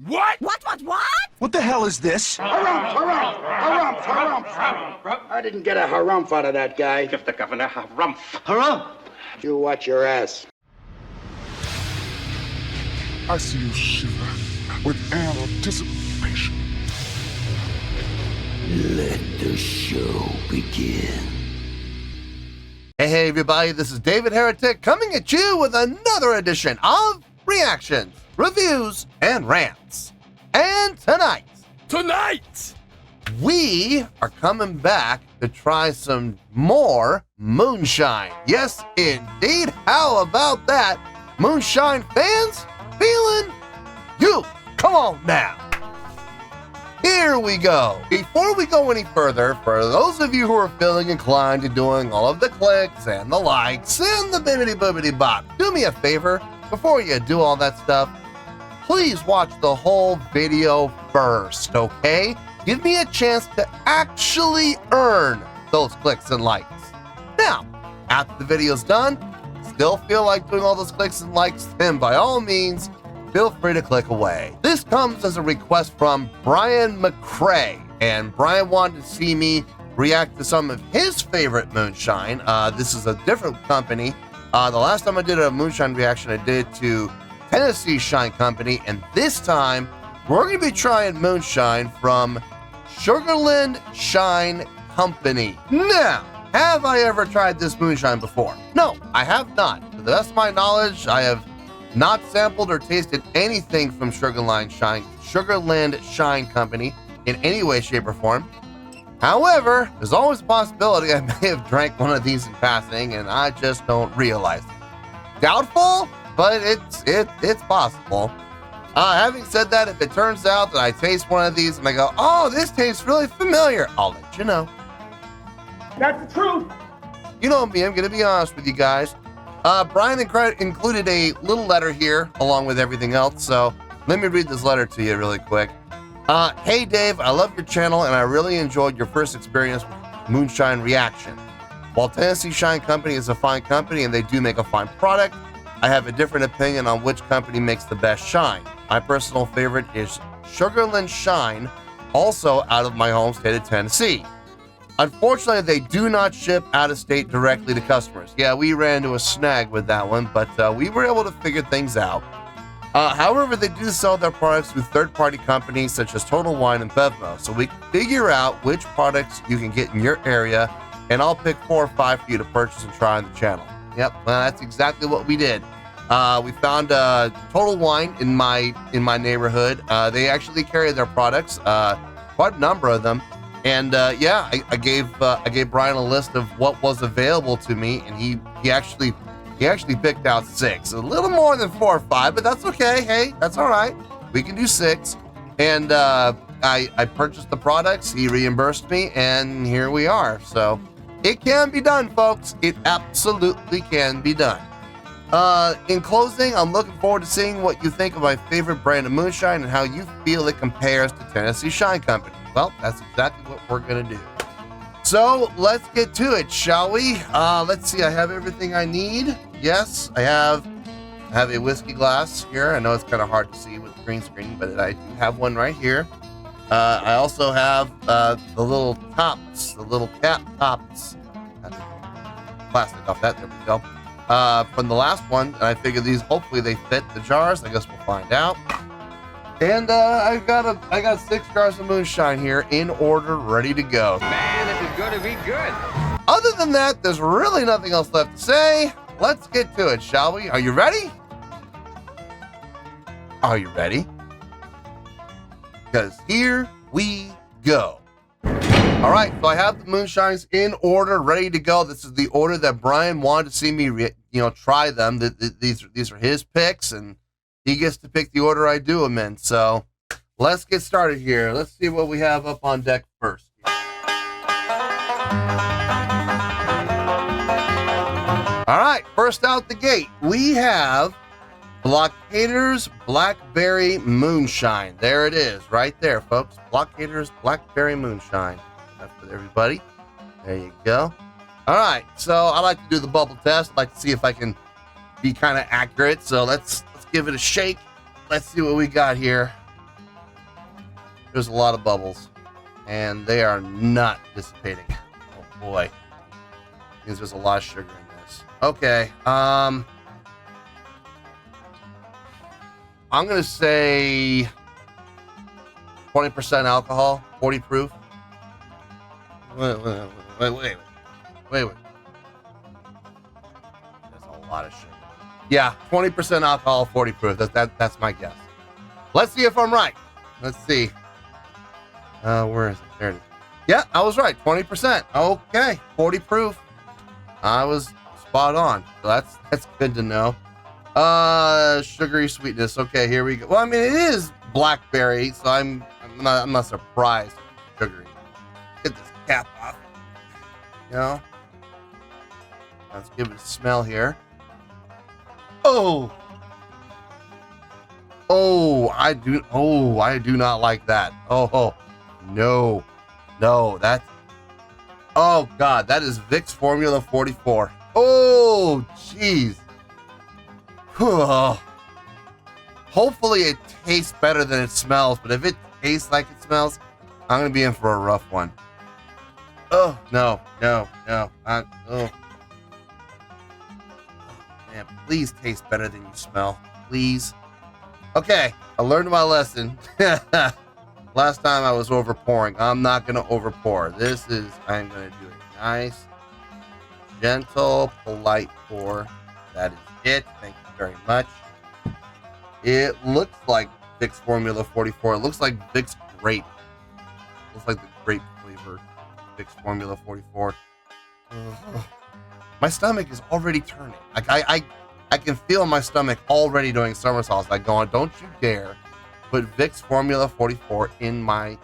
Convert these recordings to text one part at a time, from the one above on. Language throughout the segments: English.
What? What? What the hell is this? Harumph. I didn't get a harumph out of that guy. Give the governor harumph. Harumph! You watch your ass. I see you shiver with anticipation. Let the show begin. Hey everybody, this is David Heretic coming at you with another edition of Reactions, Reviews, and Rants. And tonight, we are coming back to try some more Moonshine. Yes, indeed. How about that? Moonshine fans, feeling you. Come on now. Here we go. Before we go any further, for those of you who are feeling inclined to doing all of the clicks and the likes and the bibbity-boobity bop, do me a favor, before you do all that stuff, please watch the whole video first, okay? Give me a chance to actually earn those clicks and likes. Now, after the video's done, still feel like doing all those clicks and likes, then by all means, feel free to click away. This comes as a request from Brian McCrae, and Brian wanted to see me react to some of his favorite Moonshine. This is a different company. The last time I did a Moonshine reaction, I did it to Tennessee Shine Company, and this time we're going to be trying Moonshine from Sugarland Shine Company. Now, have I ever tried this Moonshine before? No, I have not. To the best of my knowledge, I have not sampled or tasted anything from Sugarland Shine Company in any way, shape, or form. However, there's always a possibility I may have drank one of these in passing and I just don't realize it. Doubtful, but it's possible. Having said that, if it turns out that I taste one of these and I go, oh, this tastes really familiar, I'll let you know. That's the truth. You know me, I'm going to be honest with you guys. Brian included a little letter here along with everything else, so let me read this letter to you really quick. Hey Dave, I love your channel and I really enjoyed your first experience with Moonshine Reaction. While Tennessee Shine Company is a fine company and they do make a fine product, I have a different opinion on which company makes the best shine. My personal favorite is Sugarland Shine, also out of my home state of Tennessee. Unfortunately, they do not ship out of state directly to customers. Yeah, we ran into a snag with that one, but we were able to figure things out. However, they do sell their products through third-party companies such as Total Wine and Bevmo, so we can figure out which products you can get in your area, and I'll pick 4 or 5 for you to purchase and try on the channel. Yep, well, that's exactly what we did. We found Total Wine in my neighborhood. They actually carry their products, quite a number of them. And yeah, I gave Brian a list of what was available to me, and he actually picked out 6, a little more than 4 or 5, but that's okay. Hey, that's all right. We can do 6. And I purchased the products. He reimbursed me, and here we are. So it can be done, folks. It absolutely can be done. In closing, I'm looking forward to seeing what you think of my favorite brand of Moonshine and how you feel it compares to Tennessee Shine Company. Well, that's exactly what we're going to do. So let's get to it, shall we? Let's see, I have everything I need. Yes, I have a whiskey glass here. I know it's kind of hard to see with the green screen, but I do have one right here. I also have the little tops, the little cap tops. Plastic off that, there we go. From the last one, and I figured these, hopefully they fit the jars. I guess we'll find out. And I got 6 jars of Moonshine here in order, ready to go. Man, this is going to be good. Other than that, there's really nothing else left to say. Let's get to it, shall we? Are you ready? Are you ready? Because here we go. All right, so I have the Moonshines in order, ready to go. This is the order that Brian wanted to see me, try them. These are his picks, and he gets to pick the order I do them in. So let's get started here. Let's see what we have up on deck first. All right, first out the gate, we have Blockaders Blackberry Moonshine. There it is, right there, folks. Blockaders Blackberry Moonshine. That's for everybody. There you go. All right, so I like to do the bubble test. I like to see if I can be kind of accurate. So let's give it a shake. Let's see what we got here. There's a lot of bubbles, and they are not dissipating. Oh boy, means there's a lot of sugar in this. Okay, I'm gonna say 20% alcohol, 40 proof. Wait. There's a lot of sugar. Yeah, 20% alcohol, 40 proof. That's my guess. Let's see if I'm right. Let's see. Where is it? There it is. Yeah, I was right. 20%. Okay, 40 proof. I was spot on. So that's good to know. Sugary sweetness. Okay, here we go. Well, I mean, it is blackberry, so I'm not surprised. Sugary. Get this cap off. You know. Let's give it a smell here. Oh, I do not like that. Oh, no, that's, oh God, that is Vicks Formula 44. Oh, jeez. Hopefully it tastes better than it smells, but if it tastes like it smells, I'm gonna be in for a rough one. Oh, no. Oh. Man, please taste better than you smell. Please. Okay, I learned my lesson. Last time I was overpouring. I'm not going to overpour. I'm going to do a nice, gentle, polite pour. That is it. Thank you very much. It looks like Vicks Formula 44. It looks like Vicks Grape. It looks like the grape flavor Vicks Formula 44. My stomach is already turning. Like I can feel my stomach already doing somersaults. Like going, don't you dare put Vicks Formula 44 in my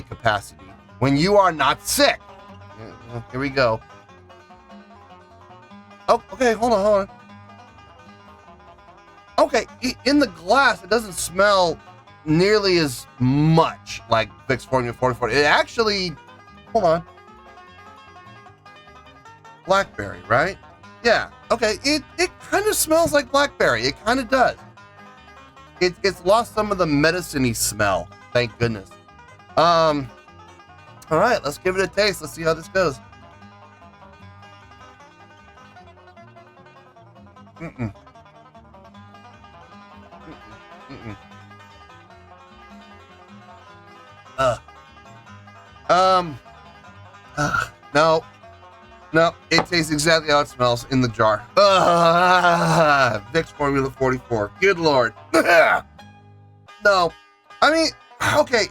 capacity when you are not sick. Here we go. Oh, okay, hold on. Okay, in the glass, it doesn't smell nearly as much like Vicks Formula 44. It actually, hold on. Blackberry, right? Yeah. Okay. It kind of smells like blackberry. It kind of does. It's lost some of the medicine-y smell. Thank goodness. All right. Let's give it a taste. Let's see how this goes. No, it tastes exactly how it smells in the jar. Vicks Formula 44. Good Lord. No, I mean, okay,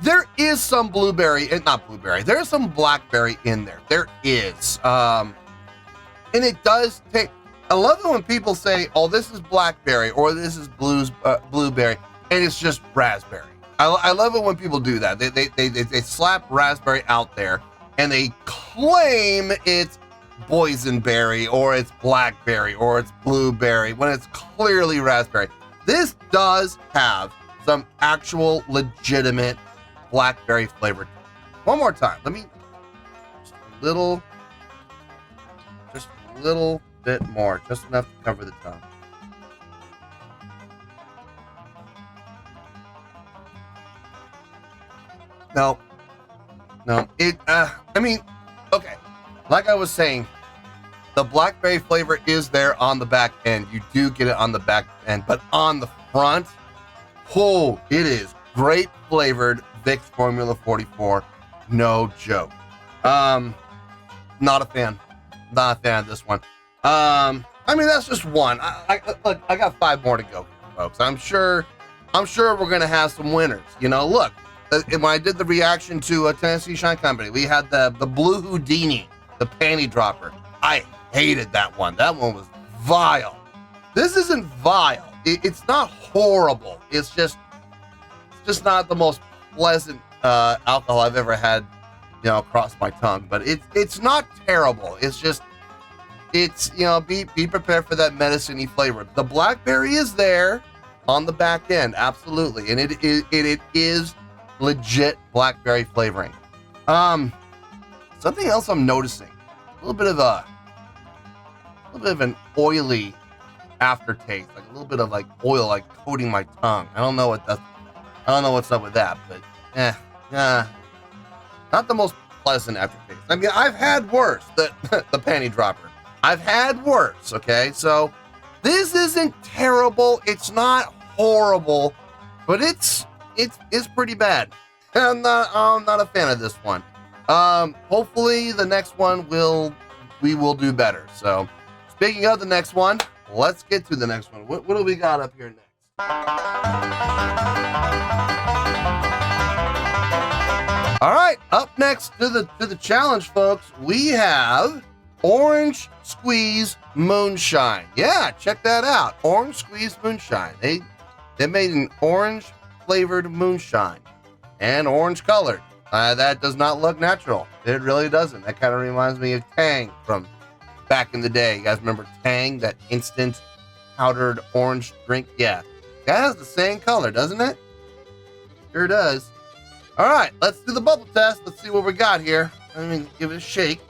there is some there's some blackberry in there. There is. And it does take, I love it when people say, oh, this is blackberry or this is blueberry, and it's just raspberry. I love it when people do that. They slap raspberry out there and they claim it's boysenberry or it's blackberry or it's blueberry when it's clearly raspberry. This does have some actual legitimate blackberry flavor. One more time. Let me just a little bit more, just enough to cover the tongue. No, I mean, okay, like I was saying, the blackberry flavor is there on the back end. You do get it on the back end, but on the front, oh, it is grape flavored Vicks Formula 44. No joke. Not a fan of this one. I mean, that's just one. Look, I got 5 more to go, folks. I'm sure we're gonna have some winners. You know, look. When I did the reaction to Tennessee Shine Company, we had the Blue Houdini, the panty dropper. I hated that one. That one was vile. This isn't vile. It's not horrible. It's just not the most pleasant alcohol I've ever had, you know, across my tongue. But it's not terrible. It's you know, be prepared for that medicine-y flavor. The blackberry is there on the back end, absolutely, and it is legit blackberry flavoring. Something else I'm noticing, a little bit of an oily aftertaste, like a little bit of like oil like coating my tongue. I don't know what's up with that, but not the most pleasant aftertaste. I mean, I've had worse, the panty dropper. I've had worse, okay? So this isn't terrible. It's not horrible, but it's pretty bad. I'm not a fan of this one. Hopefully the next one we will do better. So speaking of the next one, let's get to the next one. What do we got up here next? All right, up next to the challenge, folks, we have Orange Squeeze Moonshine. Yeah, check that out. Orange Squeeze Moonshine. They made an orange flavored moonshine and orange colored. That does not look natural. It really doesn't. That kind of reminds me of Tang from back in the day. You guys remember Tang, that instant powdered orange drink? Yeah, that has the same color, doesn't it? Sure does. All right, let's do the bubble test. Let's see what we got here. Let me give it a shake.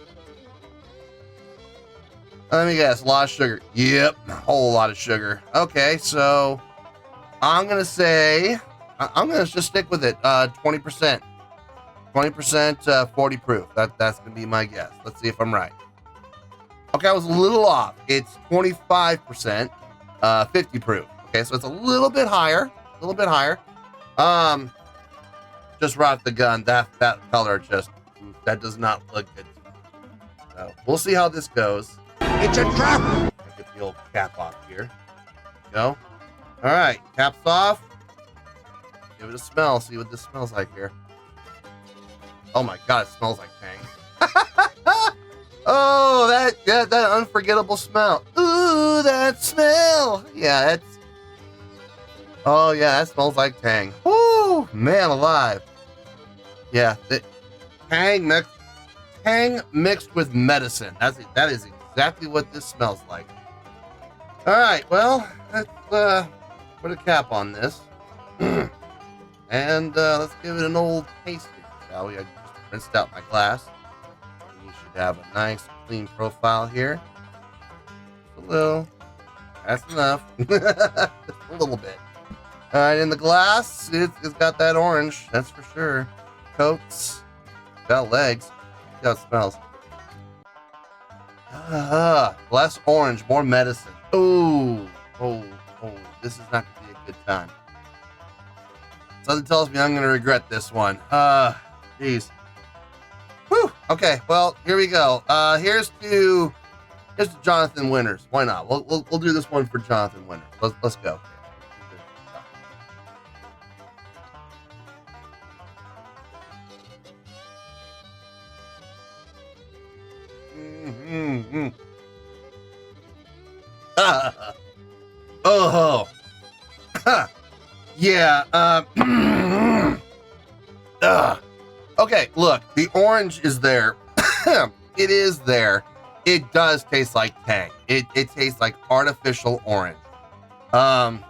Let me guess, a lot of sugar. Yep, a whole lot of sugar. Okay, so I'm going to say, I'm going to just stick with it. 20%. 20%, 40 proof. That's going to be my guess. Let's see if I'm right. Okay, I was a little off. It's 25%, 50 proof. Okay, so it's a little bit higher. A little bit higher. Just right off the gun, that color just, that does not look good. So we'll see how this goes. It's a trap! Get the old cap off here. Go. All right, caps off. Give it a smell. See what this smells like here. Oh my God, it smells like Tang. Oh, that unforgettable smell. Ooh, that smell. Yeah, that's. Oh yeah, that smells like Tang. Woo, man alive. Yeah, Tang mixed with medicine. That is exactly what this smells like. All right, well, let's put a cap on this, and let's give it an old taste here, shall we? I just rinsed out my glass. You should have a nice, clean profile here. Just a little. That's enough. Just a little bit. All right, in the glass, it's got that orange. That's for sure. Coats. Got legs. See how it smells. Less orange, more medicine. Oh, this is not going to be a good time. Something tells me I'm going to regret this one. Jeez. Whew. Okay, well, here we go. Here's to Jonathan Winters. Why not? We'll do this one for Jonathan Winters. Let's go. Oh. Yeah. Okay, look, the orange is there. It is there. It does taste like Tang. It tastes like artificial orange. And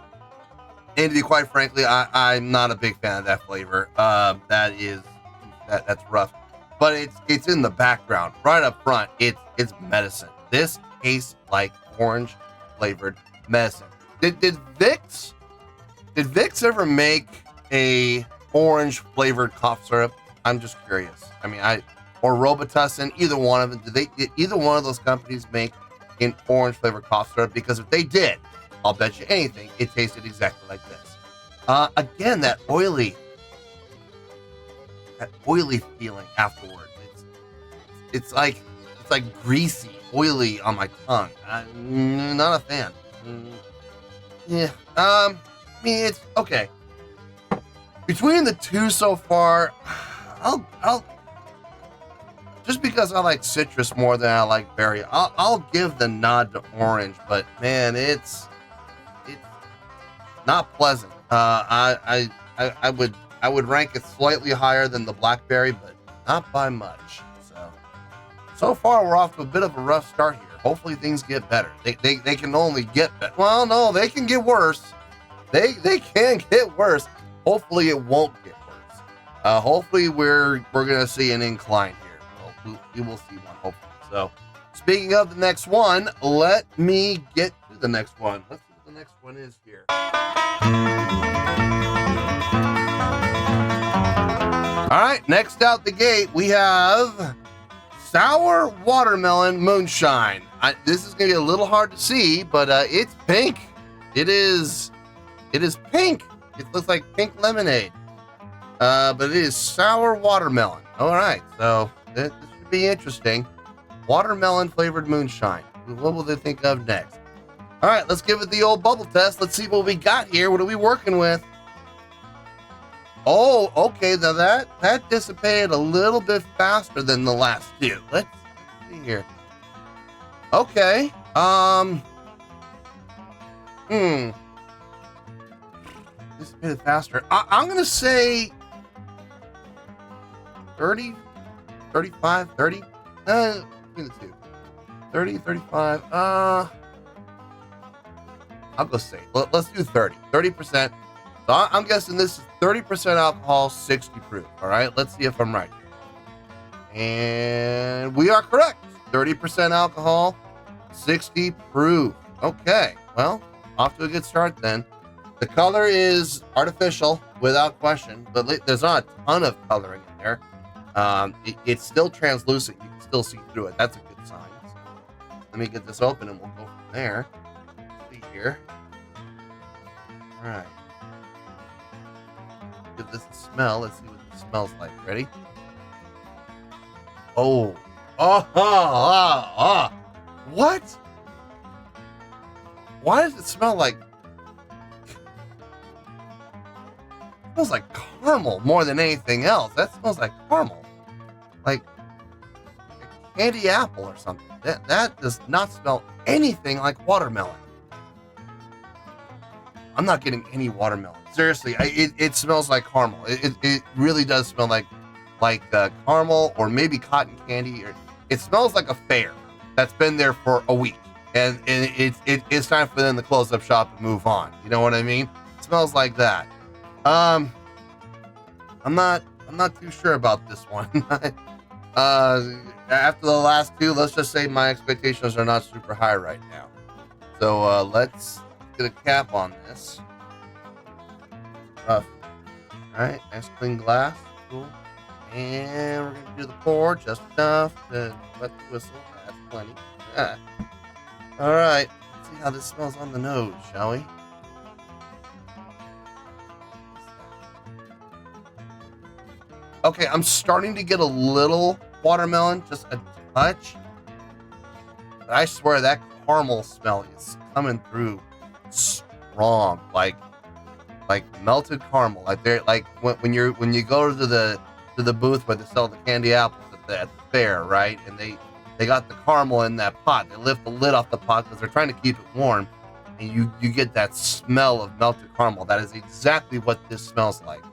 to be quite frankly, I'm not a big fan of that flavor. That's rough. But it's in the background, right up front. It's medicine. This tastes like orange flavored medicine. Did Vicks ever make a orange flavored cough syrup? I'm just curious. I mean, or Robitussin, either one of them. Did either one of those companies make an orange flavored cough syrup? Because if they did, I'll bet you anything it tasted exactly like this. Again, that oily feeling afterward. It's like greasy, oily on my tongue. I'm not a fan. Yeah. I mean, it's okay. Between the two so far, I'll just because I like citrus more than I like berry, I'll give the nod to orange. But man, it's not pleasant. I would rank it slightly higher than the blackberry, but not by much. So far we're off to a bit of a rough start here. Hopefully things get better. They can only get better. Well, no, they can get worse. They can get worse. Hopefully it won't get worse. Hopefully we're gonna see an incline here. Well, we will see one hopefully. So speaking of the next one, let me get to the next one. Let's see what the next one is here. All right, next out the gate, we have Sour Watermelon Moonshine. This is going to be a little hard to see, but it's pink. It is pink. It looks like pink lemonade. But it is sour watermelon. All right, so this should be interesting. Watermelon flavored moonshine. What will they think of next? All right, let's give it the old bubble test. Let's see what we got here. What are we working with? Oh, okay. Now that dissipated a little bit faster than the last two. Let's see here. Okay. Dissipated faster. I'm gonna say 30, 35, 30. Between the two. 30, 35. I'll go say. Let's do 30. 30%. So I'm guessing this is 30% alcohol, 60 proof. All right, let's see if I'm right. And we are correct. 30% alcohol, 60 proof. Okay, well, off to a good start then. The color is artificial, without question, but there's not a ton of coloring in there. It's still translucent. You can still see through it. That's a good sign. So let me get this open and we'll go from there. Let's see here. All right. Give this a smell. Let's see what it smells like. Ready? Oh. What? Why does it smell like? It smells like caramel more than anything else. That smells like caramel, like a candy apple or something. That does not smell anything like watermelon. I'm not getting any watermelon. Seriously, it smells like caramel. It really does smell like caramel or maybe cotton candy. Or it smells like a fair that's been there for a week, and it's time for them to close up shop and move on. You know what I mean? It smells like that. I'm not too sure about this one. After the last two, let's just say my expectations are not super high right now. So let's get a cap on this. Rough. All right, nice clean glass. Cool. And we're gonna do the pour just enough to wet the whistle. That's plenty. Yeah. All right. Let's see how this smells on the nose, shall we? Okay, I'm starting to get a little watermelon, just a touch. But I swear that caramel smell is coming through strong, like melted caramel. Like when you go to the booth where they sell the candy apples at the fair, right? And they got the caramel in that pot. They lift the lid off the pot because they're trying to keep it warm, and you get that smell of melted caramel. That is exactly what this smells like.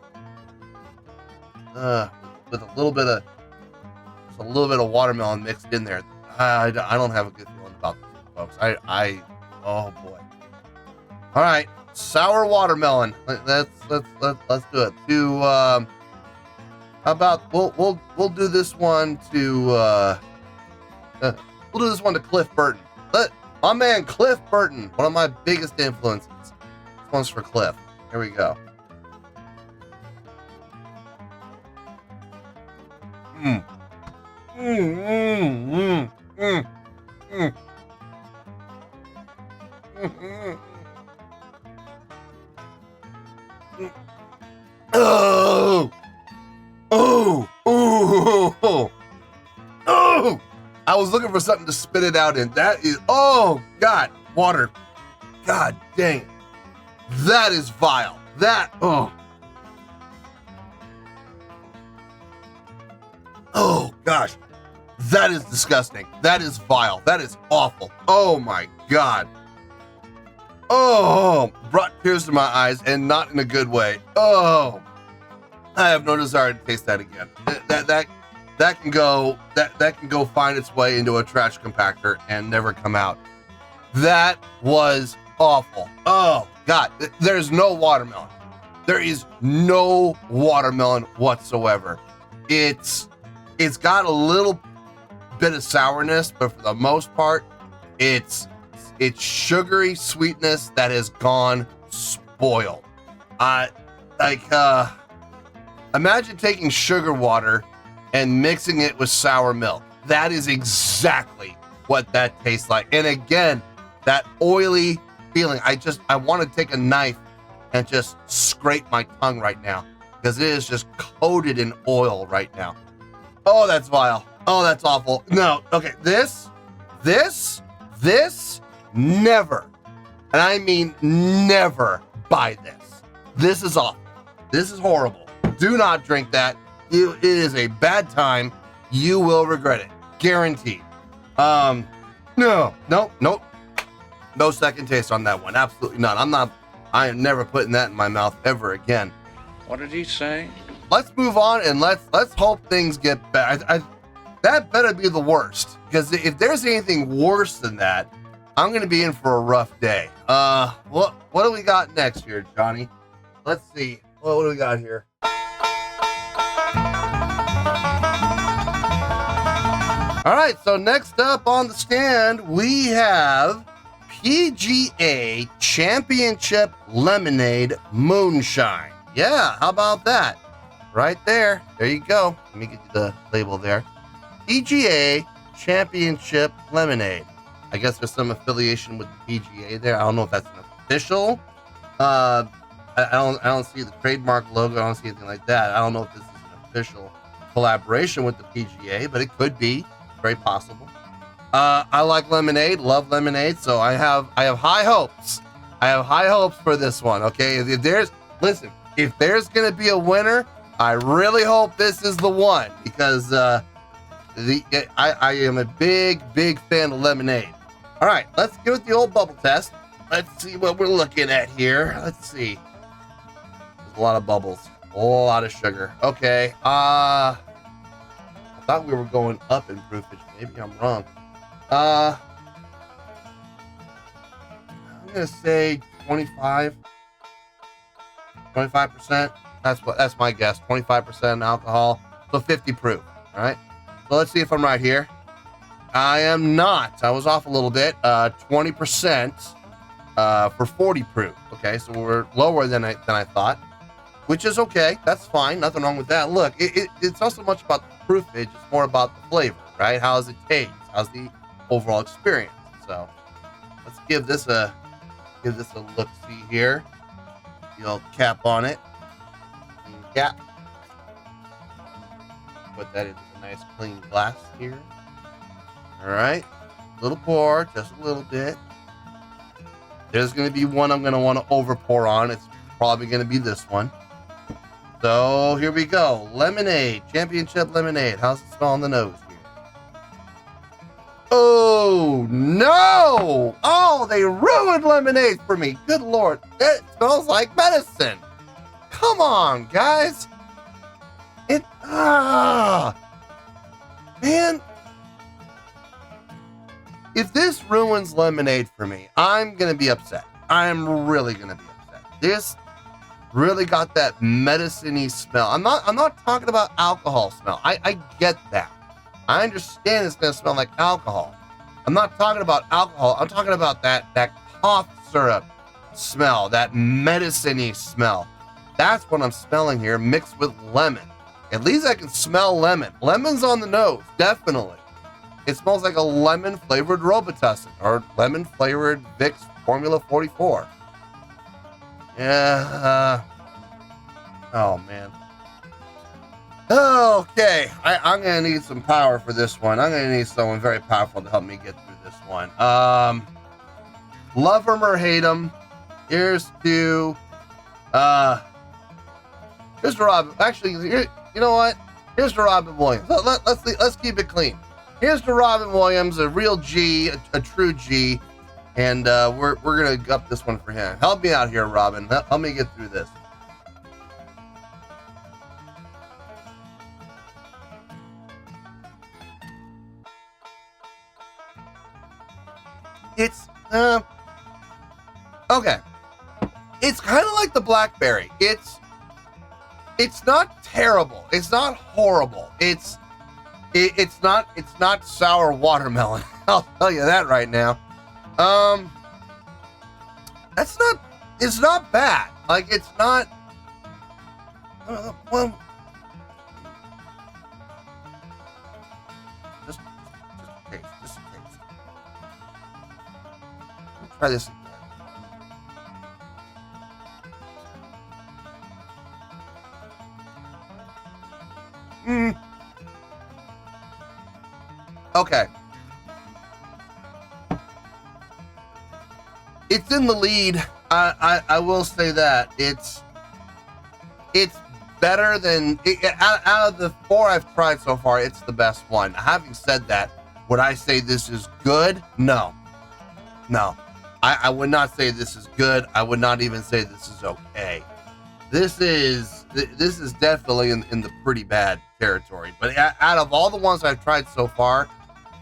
With a little bit of watermelon mixed in there. I don't have a good feeling about this, folks. Oh boy. All right, sour watermelon. Let's do it. How about we'll do this one to we'll do this one to Cliff Burton. My man Cliff Burton, one of my biggest influences. This one's for Cliff. Here we go. Oh! I was looking for something to spit it out in. That is, oh God, water. God dang it. That is vile. Oh gosh, that is disgusting. That is vile. That is awful. Oh my God. Oh, brought tears to my eyes, and not in a good way. Oh, I have no desire to taste that again. That can go find its way into a trash compactor and never come out. That was awful. Oh God, there's no watermelon. There is no watermelon whatsoever. It's got a little bit of sourness, but for the most part, it's sugary sweetness that has gone spoiled. Imagine taking sugar water and mixing it with sour milk. That is exactly what that tastes like. And again, that oily feeling. I want to take a knife and just scrape my tongue right now because it is just coated in oil right now. Oh, that's vile. Oh, that's awful. No, okay, this, never, and I mean never buy this. This is awful. This is horrible. Do not drink that. It is a bad time. You will regret it. Guaranteed. No second taste on that one. Absolutely not. I am never putting that in my mouth ever again. What did he say? Let's move on and let's hope things get better. That better be the worst, because if there's anything worse than that, I'm gonna be in for a rough day. What do we got next here, Johnny? Let's see. What do we got here? All right, so next up on the stand, we have PGA Championship Lemonade Moonshine. Yeah, how about that? Right there. There you go. Let me get you the label there. PGA Championship Lemonade. I guess there's some affiliation with the PGA there. I don't know if that's an official. I don't see the trademark logo. I don't see anything like that. I don't know if this is an official collaboration with the PGA, but it could be. Very possible. I like lemonade, love lemonade, so I have high hopes. I have high hopes for this one. Okay, if there's gonna be a winner, I really hope this is the one, because I am a big fan of lemonade. All right, let's give it the old bubble test. Let's see what we're looking at here. Let's see. There's a lot of bubbles, a whole lot of sugar. Okay, I thought we were going up in proofage. Maybe I'm wrong. I'm gonna say 25%. That's my guess. 25% alcohol, so 50 proof. All right. So let's see if I'm right here. I am not. I was off a little bit. 20% for 40 proof. Okay, so we're lower than I thought, which is okay. That's fine. Nothing wrong with that. Look, it's not so much about the proofage. It's more about the flavor, right? How does it taste? How's the overall experience? So let's give this a look. See here. The old cap on it. Cap. Put that into a nice clean glass here. All right. Little pour, just a little bit. There's going to be one I'm going to want to over pour on. It's probably going to be this one. So here we go. Lemonade, championship lemonade. How's it smell on the nose here? Oh no! Oh, they ruined lemonade for me. Good Lord. It smells like medicine. Come on, guys. Man. If this ruins lemonade for me, I'm going to be upset. I'm really going to be upset. This really got that medicine-y smell. I'm not talking about alcohol smell. I get that. I understand it's going to smell like alcohol. I'm not talking about alcohol. I'm talking about that cough syrup smell, that medicine-y smell. That's what I'm smelling here, mixed with lemon. At least I can smell lemon. Lemon's on the nose, definitely. It smells like a lemon-flavored Robitussin or lemon-flavored Vicks Formula 44. Yeah. Oh, man. Okay. I'm going to need some power for this one. I'm going to need someone very powerful to help me get through this one. Love him or hate him. Here's to... here's to Robin. Actually, you know what? Here's to Robin Williams. Let's keep it clean. Here's to Robin Williams, a real G, a true G, and we're gonna up this one for him. Help me out here, Robin. Help me get through this. It's okay. It's kind of like the blackberry. It's not terrible. It's not horrible. It's not sour watermelon. I'll tell you that right now. It's not bad. Like, it's not, well, try this again. Okay. It's in the lead. I will say that it's better than out of the 4 I've tried so far. It's the best one. Having said that, would I say this is good? No. I would not say this is good. I would not even say this is okay. This is definitely in the pretty bad territory. But out of all the ones I've tried so far,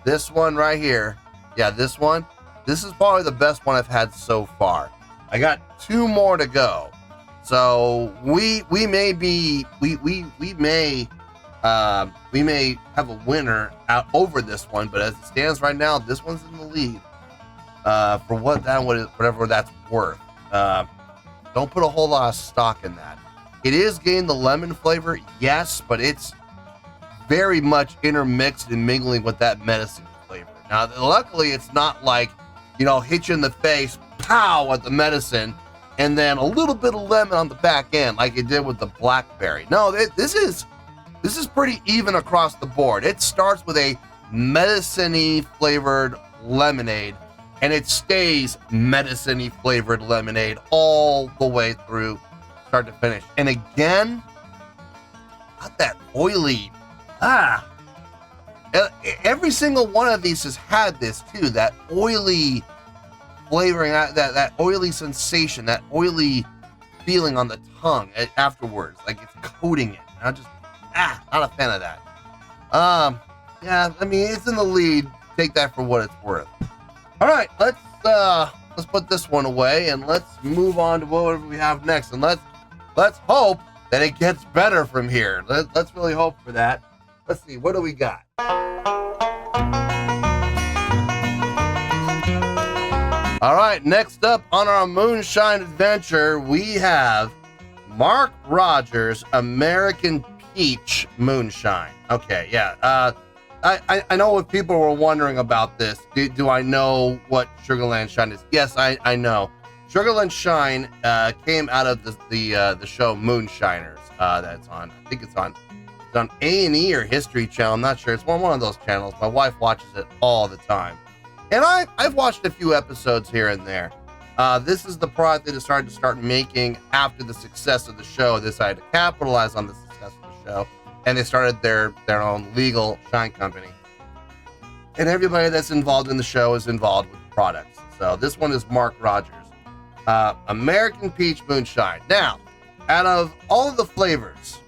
this one right here, yeah, this is probably the best one I've had so far. I got 2 more to go. So we may have a winner out over this one, but as it stands right now, this one's in the lead for whatever that's worth. Don't put a whole lot of stock in that. It is getting the lemon flavor, yes, but it's very much intermixed and mingling with that medicine flavor. Now, luckily, it's not like, hit you in the face, pow, at the medicine, and then a little bit of lemon on the back end, like it did with the blackberry. No, this is pretty even across the board. It starts with a medicine-y flavored lemonade, and it stays medicine-y flavored lemonade all the way through, start to finish. And again, got that oily, every single one of these has had this too, that oily flavoring, that oily sensation, that oily feeling on the tongue afterwards, like it's coating it. Not a fan of that. Yeah, I mean, it's in the lead. Take that for what it's worth. All right, let's put this one away and let's move on to whatever we have next, and let's hope that it gets better from here. Let's really hope for that. Let's see, what do we got? All right, next up on our Moonshine adventure, we have Mark Rogers' American Peach Moonshine. Okay, yeah. I know what people were wondering about this. Do I know what Sugarland Shine is? Yes, I know. Sugarland Shine came out of the show Moonshiners. That's on. I think it's on A&E or History Channel. I'm not sure. It's one of those channels. My wife watches it all the time, and I've watched a few episodes here and there. This is the product they decided to start making after the success of the show. They decided to capitalize on the success of the show, and they started their own legal shine company. And everybody that's involved in the show is involved with the products. So this one is Mark Rogers, American Peach Moonshine. Now, out of all of the flavors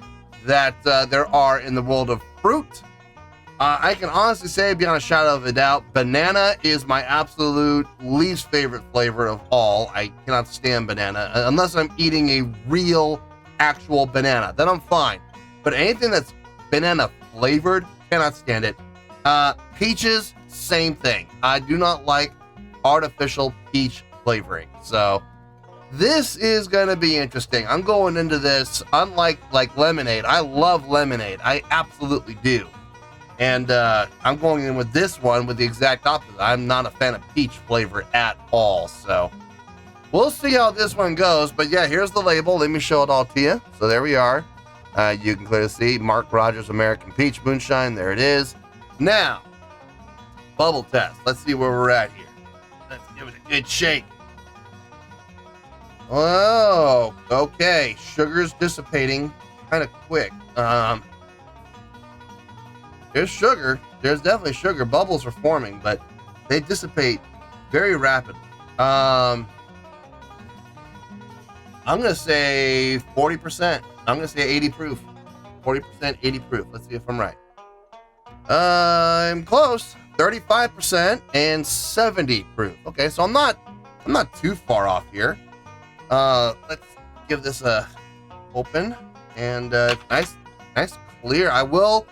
that there are in the world of fruit, I can honestly say, beyond a shadow of a doubt, banana is my absolute least favorite flavor of all. I cannot stand banana unless I'm eating a real, actual banana. Then I'm fine. But anything that's banana flavored, cannot stand it. Peaches, same thing. I do not like artificial peach flavoring. So this is going to be interesting. I'm going into this, unlike lemonade. I love lemonade. I absolutely do. And I'm going in with this one with the exact opposite. I'm not a fan of peach flavor at all. So we'll see how this one goes. But yeah, here's the label. Let me show it all to you. So there we are. You can clearly see Mark Rogers American Peach Moonshine. There it is. Now, bubble test. Let's see where we're at here. Let's give it a good shake. Oh, okay. Sugar's dissipating kind of quick. There's sugar. There's definitely sugar. Bubbles are forming, but they dissipate very rapidly. I'm going to say 40%. I'm going to say 80 proof. 40%, 80 proof. Let's see if I'm right. I'm close. 35% and 70 proof. Okay, so I'm not too far off here. Let's give this a open and nice clear. I will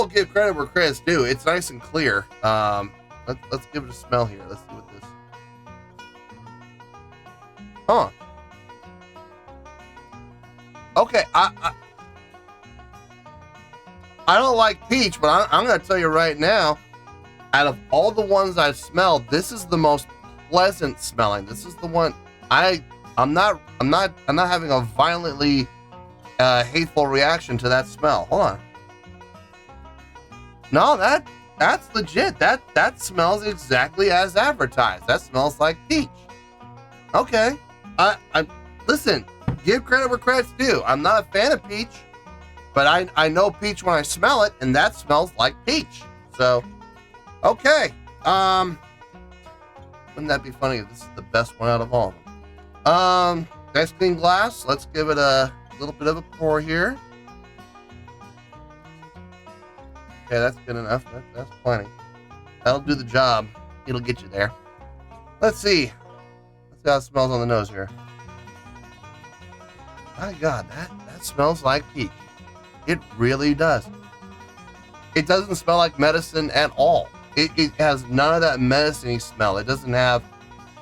give credit where credit's due. It's nice and clear. Let's give it a smell here. Let's see what this. Huh. Okay, I don't like peach, but I'm going to tell you right now, out of all the ones I've smelled, this is the most pleasant smelling. This is the one I'm not having a violently hateful reaction to that smell. Hold on. No, that's legit. That smells exactly as advertised. That smells like peach. Okay. I listen, give credit where credit's due. I'm not a fan of peach, but I know peach when I smell it, and that smells like peach. So, okay. Wouldn't that be funny if this is the best one out of all of them? Nice clean glass. Let's give it a little bit of a pour here. Okay, that's good enough. That's plenty. That'll do the job. It'll get you there. Let's see. Let's see how it smells on the nose here. My God, that smells like peach. It really does. It doesn't smell like medicine at all. It has none of that medicine-y smell. It doesn't have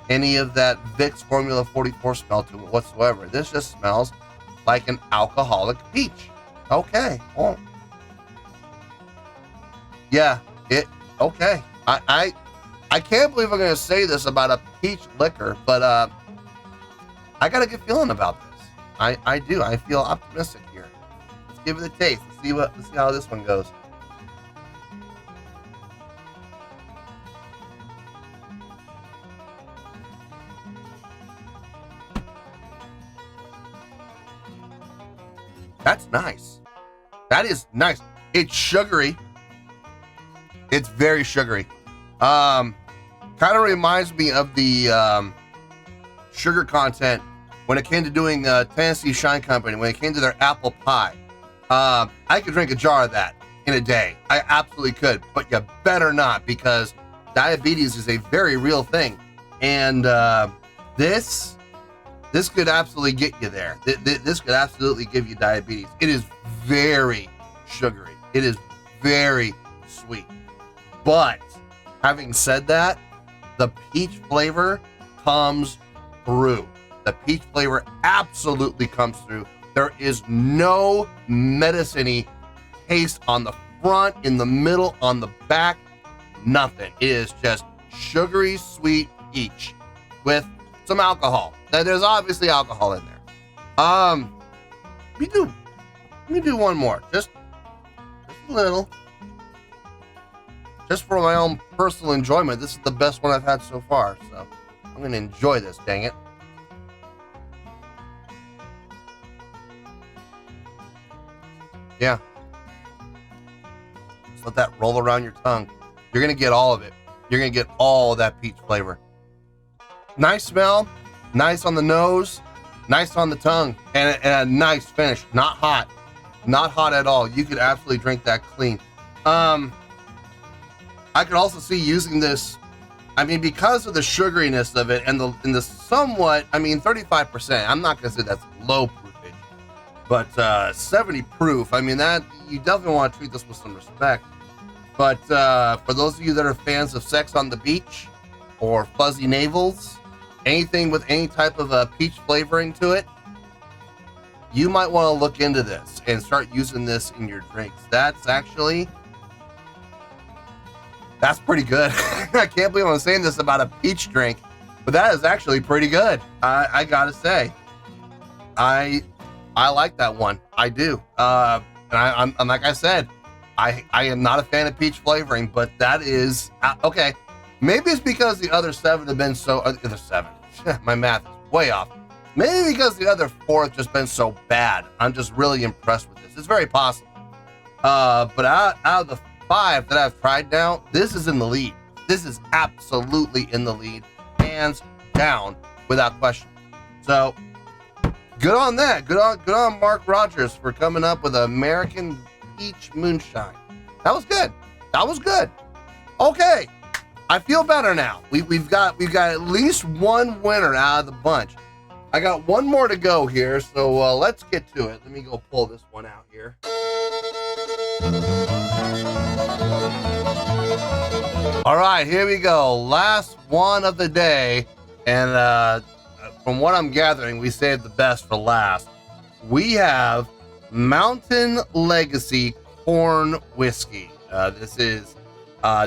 any of that Vicks Formula 44 smell to it whatsoever. This just smells like an alcoholic peach. Okay. Well, yeah, okay. I can't believe I'm going to say this about a peach liquor, but I got a good feeling about this. I do. I feel optimistic here. Let's give it a taste. Let's see how this one goes. That's nice. That is nice. It's sugary. It's very sugary. Kind of reminds me of the sugar content when it came to doing Travesty Shine Company, when it came to their apple pie. I could drink a jar of that in a day. I absolutely could, but you better not, because diabetes is a very real thing. And this could absolutely get you there. This could absolutely give you diabetes. It is very sugary. It is very sweet. But having said that, the peach flavor comes through. The peach flavor absolutely comes through. There is no medicine-y taste on the front, in the middle, on the back, nothing. It is just sugary, sweet peach with some alcohol. Now, there's obviously alcohol in there. Let me do one more. Just a little. Just for my own personal enjoyment. This is the best one I've had so far, so I'm going to enjoy this, dang it. Yeah. Just let that roll around your tongue. You're going to get all of it. You're going to get all of that peach flavor. Nice smell. Nice on the nose, nice on the tongue, and a nice finish. Not hot at all. You could absolutely drink that clean. I could also see using this, I mean, because of the sugariness of it and the somewhat, I mean, 35%. I'm not gonna say that's low proofage, but 70 proof. I mean, that you definitely want to treat this with some respect. But for those of you that are fans of Sex on the Beach or fuzzy navels, anything with any type of peach flavoring to it, you might want to look into this and start using this in your drinks. That's pretty good. I can't believe I'm saying this about a peach drink, but that is actually pretty good. I gotta say, I like that one. I do. And I'm like I said, I am not a fan of peach flavoring, but that is okay. Maybe it's because the other 7 have been so, the 7, my math is way off. Maybe because the other 4 have just been so bad. I'm just really impressed with this. It's very possible. But out of the 5 that I've tried now, this is in the lead. This is absolutely in the lead, hands down, without question. So, good on that. Good on Mark Rogers for coming up with American Peach Moonshine. That was good. That was good. Okay. I feel better now. We've got at least one winner out of the bunch. I got one more to go here, so let's get to it. Let me go pull this one out here. All right, here we go. Last one of the day, and from what I'm gathering, we saved the best for last. We have Mountain Legacy Corn Whiskey. This is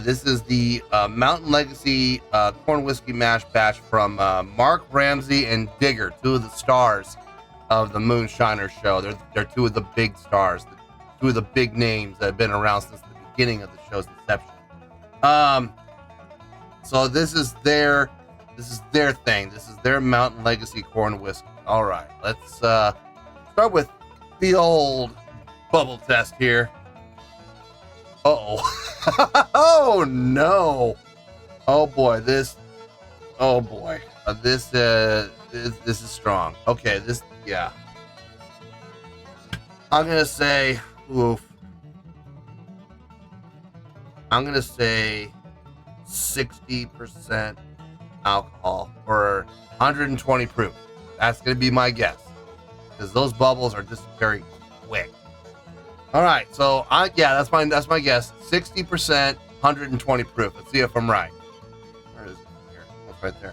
This is the Mountain Legacy Corn Whiskey Mash Batch from Mark Ramsey and Digger, two of the stars of the Moonshiners show. They're two of the big stars, two of the big names that have been around since the beginning of the show's inception. So this is their thing. This is their Mountain Legacy Corn Whiskey. All right, let's start with the old bubble test here. Uh-oh. Oh no. Oh boy, this is strong. Okay, yeah. I'm gonna say, I'm gonna say 60% alcohol or 120 proof. That's gonna be my guess, because those bubbles are just very quick. All right, so that's my guess. 60%, 120 proof. Let's see if I'm right. Where is it? Here, it's right there.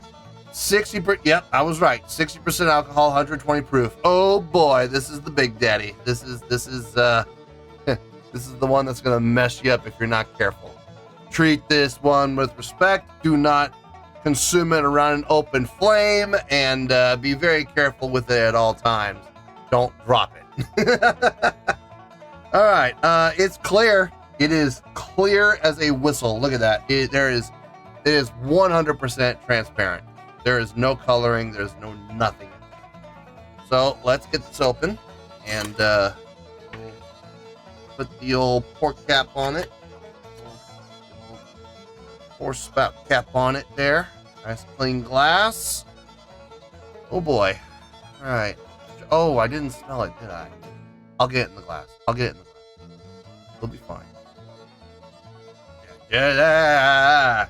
60%. Yep, I was right. 60% alcohol, 120 proof. Oh boy, this is the big daddy. This is this is the one that's gonna mess you up if you're not careful. Treat this one with respect. Do not consume it around an open flame, and be very careful with it at all times. Don't drop it. All right, it's clear. It is clear as a whistle. Look at that. It is 100% transparent. There is no coloring. There's no nothing. So let's get this open and put the old pork cap on it. Pour spout cap on it there. Nice clean glass. Oh boy. All right. Oh, I didn't smell it, did I? I'll get it in the glass. It'll be fine. Yeah.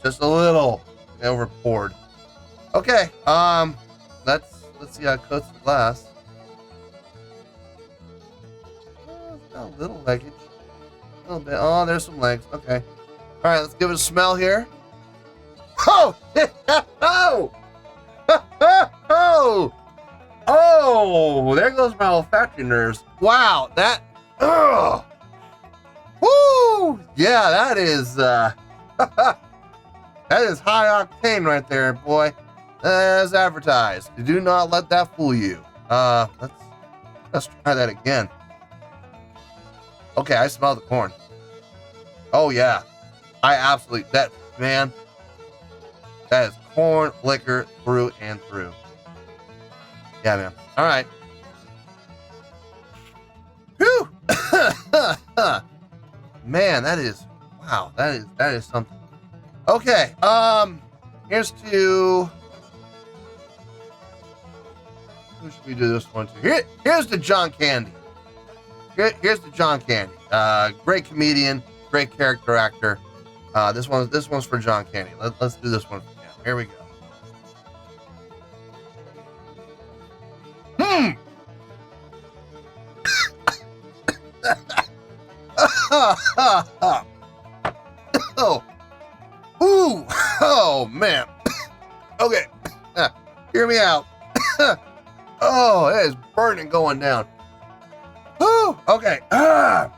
Just a little over poured. Okay. Let's see how it coats the glass. Oh, it's got a little leggage. A little bit. Oh, there's some legs. Okay. All right. Let's give it a smell here. Oh! Oh! Oh! There goes my olfactory nerves. Wow. That. Ugh. Woo! Yeah, that is that is high octane right there, boy. As advertised. Do not let that fool you. Let's try that again. Okay, I smell the corn. Oh yeah. That is corn liquor through and through. Yeah, man. All right. Whew. Man, that is something. Okay, here's to who should we do this one to? Here's to John Candy. Here's to John Candy. Great comedian, great character actor. This one's for John Candy. Let's do this one for him. Here we go. Oh. Ooh. Oh, man. Okay. Hear me out. Oh, it is burning going down. Ooh. Okay. Oh,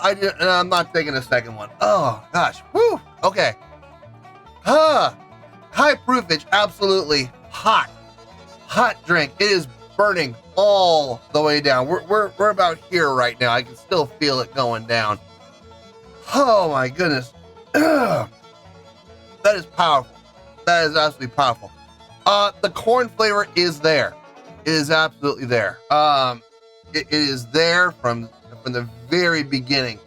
I'm not taking a second one. Oh, gosh. Woo. Okay. High proofage. Absolutely hot. Hot drink. It is burning all the way down. We're about here right now. I can still feel it going down. Oh my goodness. Ugh. That is powerful. That is absolutely powerful. The corn flavor is there. It is absolutely there. It is there from the very beginning.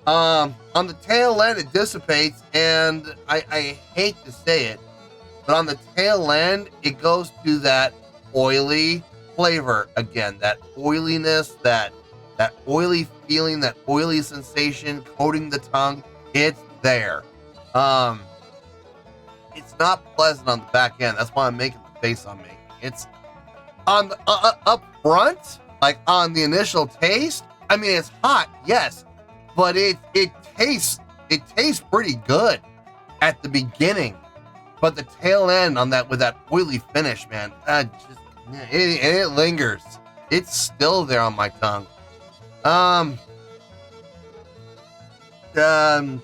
On the tail end it dissipates, and I hate to say it, but on the tail end it goes to that oily flavor again, that oiliness, that oily feeling, that oily sensation coating the tongue. It's there. It's not pleasant on the back end. That's why I'm making the face I'm making. It's on the up front, like on the initial taste. I mean, it's hot, yes, but it tastes pretty good at the beginning, but the tail end on that with that oily finish, man, it lingers. It's still there on my tongue. I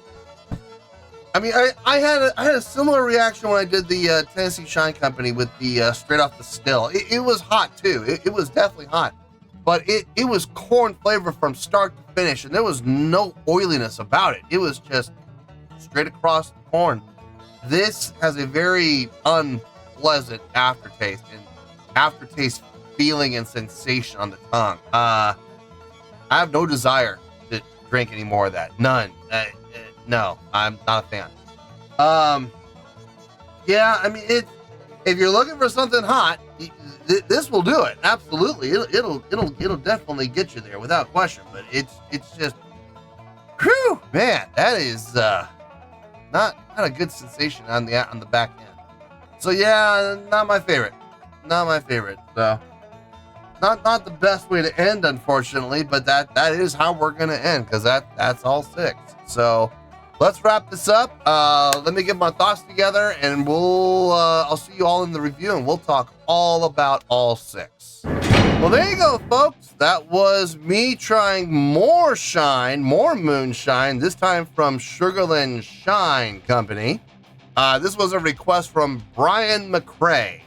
mean, I had a similar reaction when I did the Tennessee Shine Company with the straight off the still. It was hot too. It was definitely hot, but it was corn flavor from start to finish, and there was no oiliness about it. It was just straight across the corn. This has a very unpleasant aftertaste feeling and sensation on the tongue. I have no desire to drink any more of that. None. No, I'm not a fan. Yeah, I mean, if you're looking for something hot, this will do it. Absolutely, it'll definitely get you there without question. But it's just, whew, man, that is not a good sensation on the back end. So yeah, not my favorite. Not my favorite. So not the best way to end, unfortunately. But that is how we're gonna end, because that's all 6. So let's wrap this up. Let me get my thoughts together, and I'll see you all in the review, and we'll talk all about all 6. Well, there you go, folks. That was me trying more Moonshine, this time from Sugarland Shine Company. This was a request from Brian McCrae.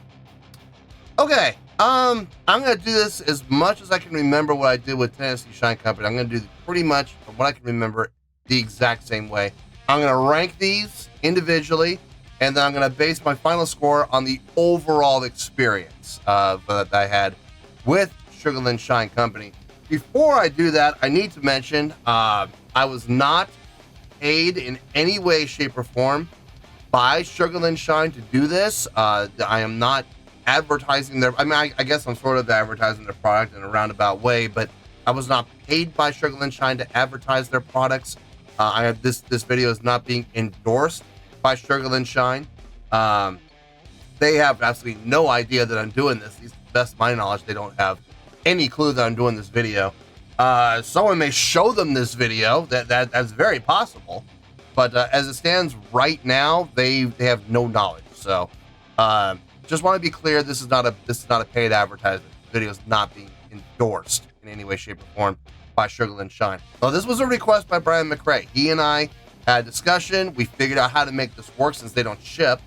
Okay, I'm gonna do this as much as I can remember what I did with Tennessee Shine Company. I'm gonna do pretty much from what I can remember the exact same way. I'm gonna rank these individually, and then I'm gonna base my final score on the overall experience that I had with Sugarland Shine Company. Before I do that, I need to mention I was not paid in any way, shape, or form by Sugarland Shine to do this. I am not advertising I guess I'm sort of advertising their product in a roundabout way, but I was not paid by Sugarland Shine to advertise their products. This video is not being endorsed by Sugarland Shine. They have absolutely no idea that I'm doing this. At least to the best of my knowledge, they don't have any clue that I'm doing this video. Someone may show them this video. That's very possible. But as it stands right now, they have no knowledge. So just want to be clear, this is not a paid advertisement. The video is not being endorsed in any way, shape, or form by Sugarland Shine. So this was a request by Brian McCrae. He and I had a discussion. We figured out how to make this work since they don't ship,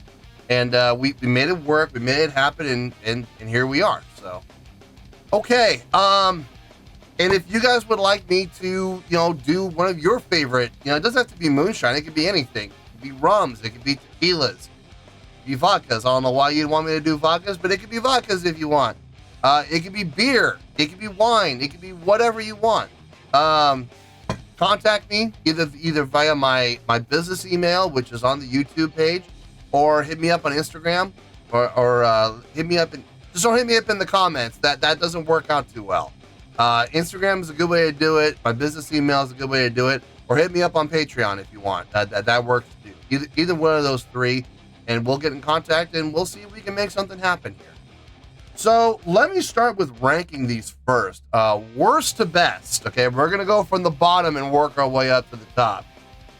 and we made it work. We made it happen, and here we are. So okay, and if you guys would like me to, do one of your favorite, it doesn't have to be moonshine. It could be anything. It could be rums. It could be tequilas. It could be vodkas. I don't know why you'd want me to do vodkas, but it could be vodkas if you want. It could be beer. It could be wine. It could be whatever you want. Contact me either via my business email, which is on the YouTube page, or hit me up on Instagram, or hit me up just don't hit me up in the comments. That doesn't work out too well. Instagram is a good way to do it. My business email is a good way to do it. Or hit me up on Patreon if you want. That works too. Either one of those 3, and we'll get in contact and we'll see if we can make something happen here. So let me start with ranking these first. Worst to best. Okay, we're gonna go from the bottom and work our way up to the top.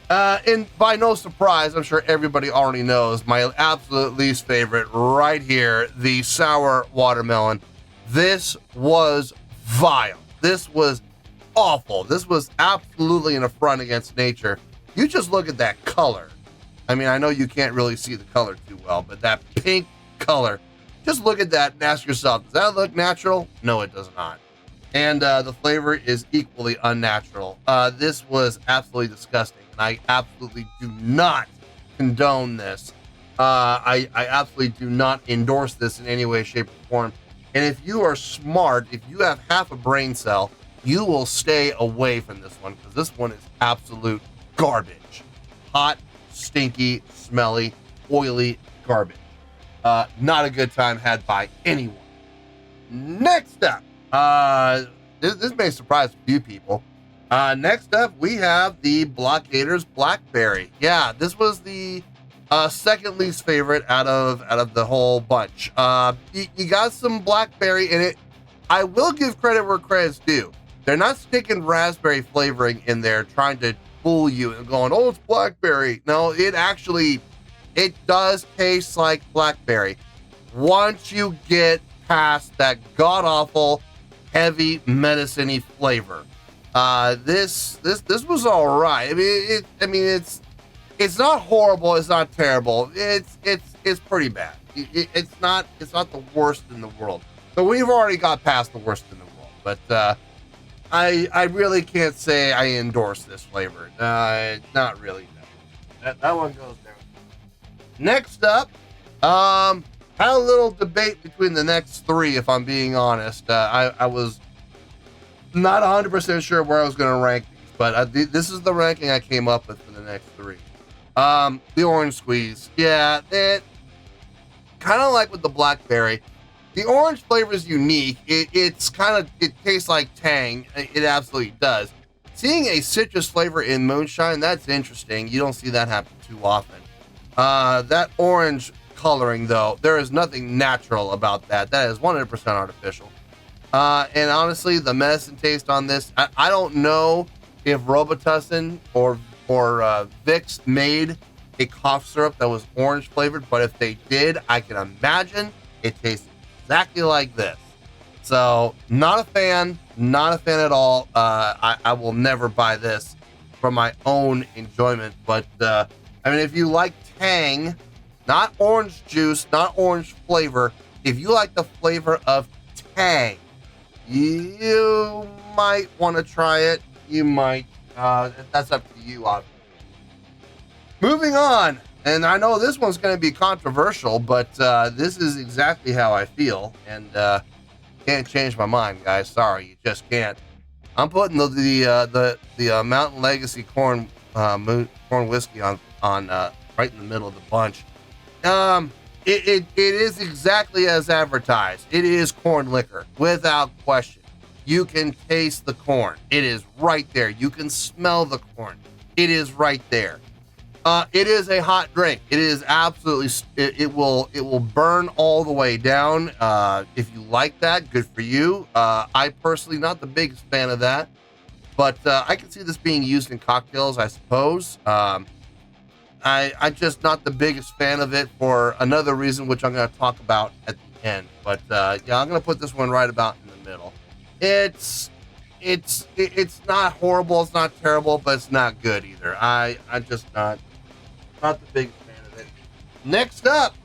And by no surprise, I'm sure everybody already knows my absolute least favorite right here, the sour watermelon. This was vile. This was awful. This was absolutely an affront against nature. You just look at that color. I mean, I know you can't really see the color too well, but that pink color, just look at that and ask yourself, does that look natural? No, it does not. And the flavor is equally unnatural. This was absolutely disgusting, and I absolutely do not condone this. I absolutely do not endorse this in any way, shape, or form. And if you are smart, if you have half a brain cell, you will stay away from this one, because this one is absolute garbage. Hot, stinky, smelly, oily garbage. Not a good time had by anyone. Next up, this may surprise a few people. Next up, we have the Blockaders Blackberry. Yeah, this was the second least favorite out of the whole bunch. You got some blackberry in it. I will give credit where credit's due. They're not sticking raspberry flavoring in there trying to fool you and going, oh, it's blackberry. No, it does taste like blackberry. Once you get past that god-awful, heavy, medicine-y flavor, This was all right. I mean, it's not horrible. It's not terrible. It's pretty bad. It's not the worst in the world. So we've already got past the worst in the world. But I really can't say I endorse this flavor. Not really. No. That one goes there. Next up, had a little debate between the next three. If I'm being honest, I was not 100% sure where I was going to rank these, but this is the ranking I came up with for the next three. The orange squeeze, yeah, it kind of like with the blackberry. The orange flavor is unique. It tastes like tang. It absolutely does. Seeing a citrus flavor in moonshine, that's interesting. You don't see that happen too often. That orange coloring, though, there is nothing natural about that. That is 100% artificial. And honestly, the medicine taste on this, I don't know if Robitussin or Vicks made a cough syrup that was orange flavored, but if they did, I can imagine it tastes exactly like this. So not a fan at all. I will never buy this for my own enjoyment, but I mean, if you like tang, not orange juice, not orange flavor, if you like the flavor of tang, you might want to try it. You might. That's up to you, obviously. Moving on, and I know this one's going to be controversial, but this is exactly how I feel, and can't change my mind, guys. Sorry, you just can't. I'm putting the Mountain Legacy corn whiskey on right in the middle of the bunch. It is exactly as advertised. It is corn liquor, without question. You can taste the corn. It is right there. You can smell the corn. It is right there. It is a hot drink. It is absolutely. It will burn all the way down. If you like that, good for you. I personally not the biggest fan of that, but I can see this being used in cocktails, I suppose. I'm just not the biggest fan of it for another reason, which I'm going to talk about at the end. But yeah, I'm going to put this one right about in the middle. It's not horrible. It's not terrible, but it's not good either. I'm just not the biggest fan of it. Next up,